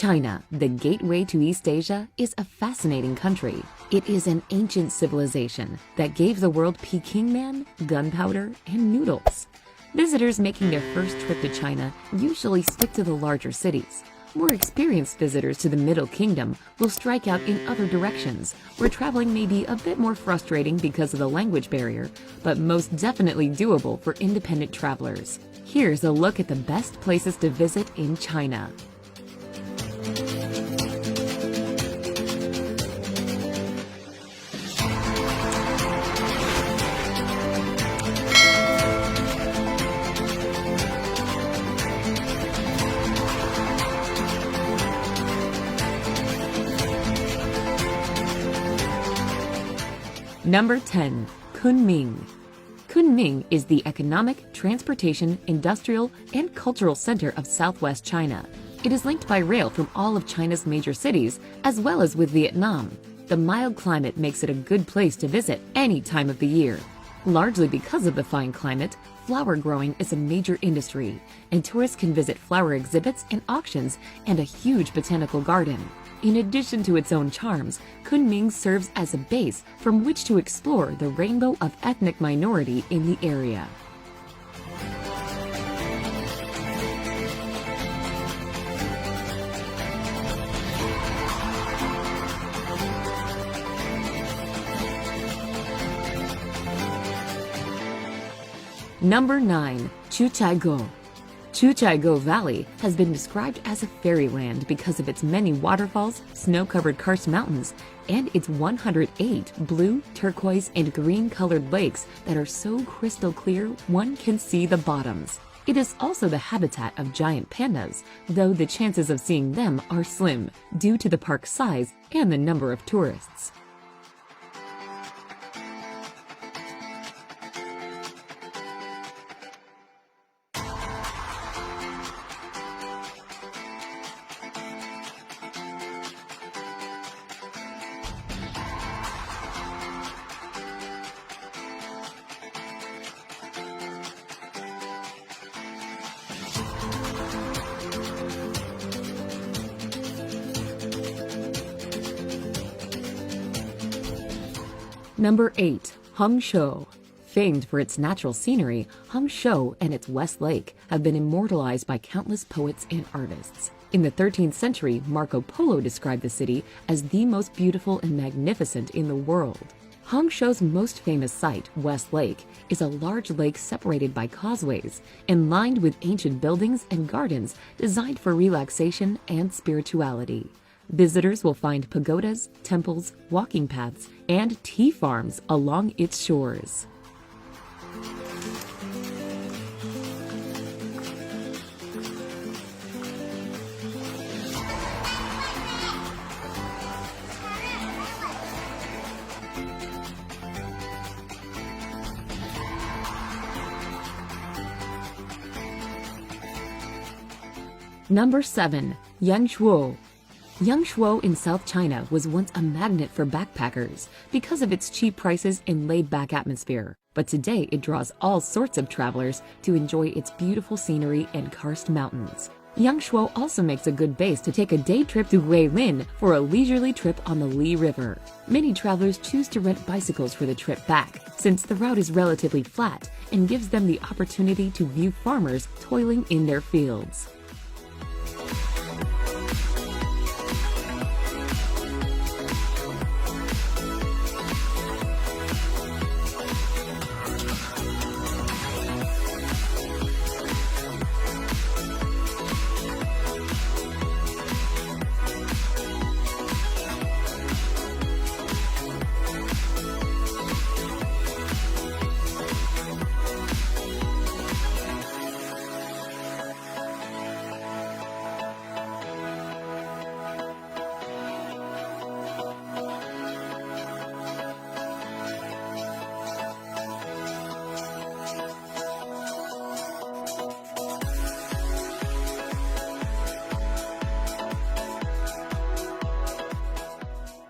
China, the gateway to East Asia, is a fascinating country. It is an ancient civilization that gave the world Peking man, gunpowder, and noodles. Visitors making their first trip to China usually stick to the larger cities. More experienced visitors to the Middle Kingdom will strike out in other directions, where traveling may be a bit more frustrating because of the language barrier, but most definitely doable for independent travelers. Here's a look at the best places to visit in China. Number 10. Kunming. Kunming is the economic, transportation, industrial, and cultural center of southwest China. It is linked by rail from all of China's major cities, as well as with Vietnam. The mild climate makes it a good place to visit any time of the year. Largely because of the fine climate, flower growing is a major industry, and tourists can visit flower exhibits and auctions and a huge botanical garden. In addition to its own charms, Kunming serves as a base from which to explore the rainbow of ethnic minority in the area. Number 9. Chuchaigo. Chuchaigo Valley has been described as a fairyland because of its many waterfalls, snow-covered karst mountains, and its 108 blue, turquoise, and green-colored lakes that are so crystal clear one can see the bottoms. It is also the habitat of giant pandas, though the chances of seeing them are slim due to the park's size and the number of tourists. Number 8. Hangzhou. Famed for its natural scenery, Hangzhou and its West Lake have been immortalized by countless poets and artists. In the 13th century, Marco Polo described the city as the most beautiful and magnificent in the world. Hangzhou's most famous site, West Lake, is a large lake separated by causeways and lined with ancient buildings and gardens designed for relaxation and spirituality. Visitors will find pagodas, temples, walking paths, and tea farms along its shores. Number 7. Yangshuo. Yangshuo in South China was once a magnet for backpackers because of its cheap prices and laid-back atmosphere. But today it draws all sorts of travelers to enjoy its beautiful scenery and karst mountains. Yangshuo also makes a good base to take a day trip to Guilin for a leisurely trip on the Li River. Many travelers choose to rent bicycles for the trip back, since the route is relatively flat and gives them the opportunity to view farmers toiling in their fields.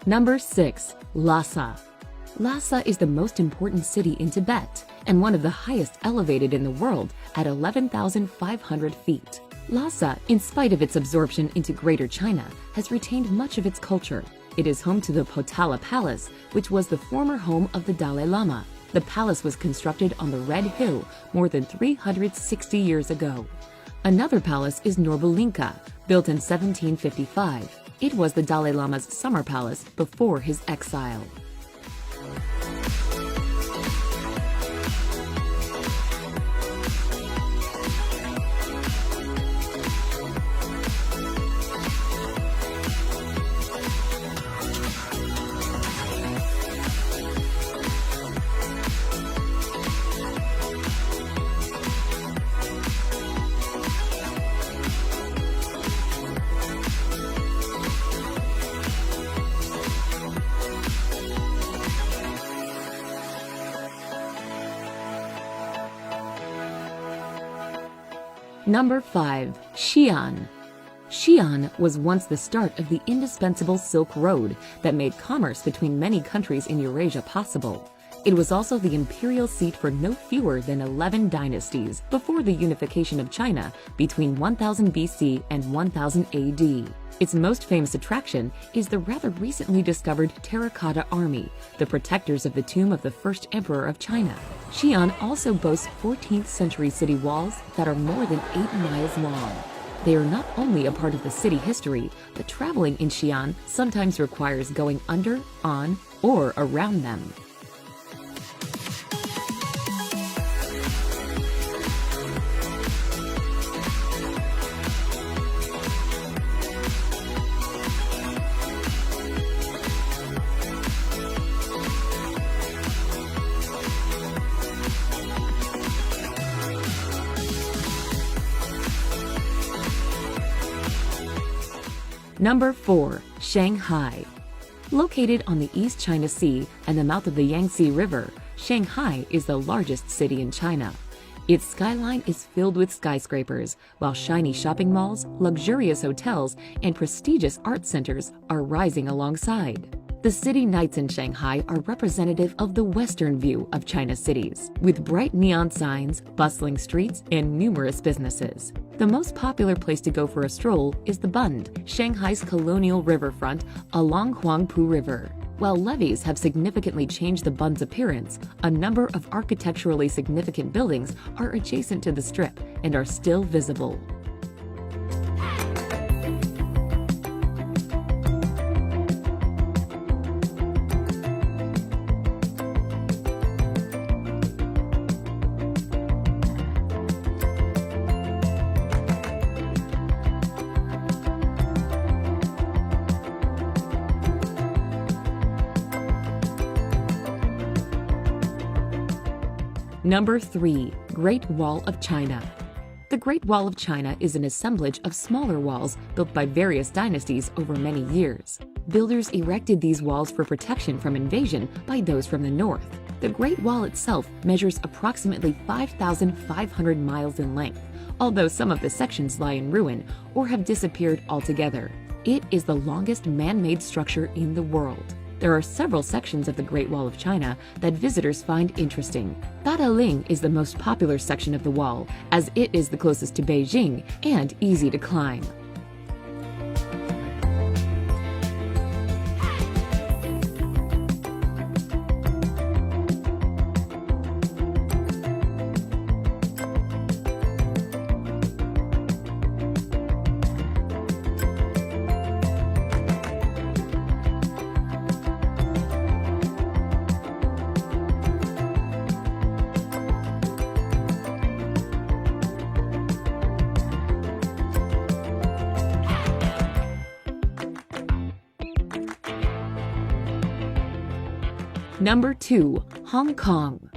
Number 6. Lhasa. Lhasa is the most important city in Tibet and one of the highest elevated in the world at 11,500 feet. Lhasa, in spite of its absorption into Greater China, has retained much of its culture. It is home to the Potala Palace, which was the former home of the Dalai Lama. The palace was constructed on the Red Hill more than 360 years ago. Another palace is Norbolinka, built in 1755. It was the Dalai Lama's summer palace before his exile. Number 5. Xi'an. Xi'an was once the start of the indispensable Silk Road that made commerce between many countries in Eurasia possible. It was also the imperial seat for no fewer than 11 dynasties before the unification of China between 1000 BC and 1000 AD. Its most famous attraction is the rather recently discovered Terracotta Army, the protectors of the tomb of the first emperor of China. Xi'an also boasts 14th century city walls that are more than 8 miles long. They are not only a part of the city history, but traveling in Xi'an sometimes requires going under, on, or around them. Number 4. Shanghai. Located on the East China Sea and the mouth of the Yangtze River, Shanghai is the largest city in China. Its skyline is filled with skyscrapers, while shiny shopping malls, luxurious hotels, and prestigious art centers are rising alongside. The city nights in Shanghai are representative of the Western view of China's cities, with bright neon signs, bustling streets, and numerous businesses. The most popular place to go for a stroll is the Bund, Shanghai's colonial riverfront along Huangpu River. While levees have significantly changed the Bund's appearance, a number of architecturally significant buildings are adjacent to the strip and are still visible. Number 3. Great Wall of China. The Great Wall of China is an assemblage of smaller walls built by various dynasties over many years. Builders erected these walls for protection from invasion by those from the north. The Great Wall itself measures approximately 5,500 miles in length, although some of the sections lie in ruin or have disappeared altogether. It is the longest man-made structure in the world. There are several sections of the Great Wall of China that visitors find interesting. Badaling is the most popular section of the wall, as it is the closest to Beijing and easy to climb. Number 2. Hong Kong.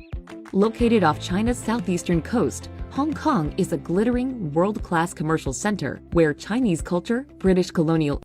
Located off China's southeastern coast, Hong Kong is a glittering, world-class commercial center where Chinese culture, British colonial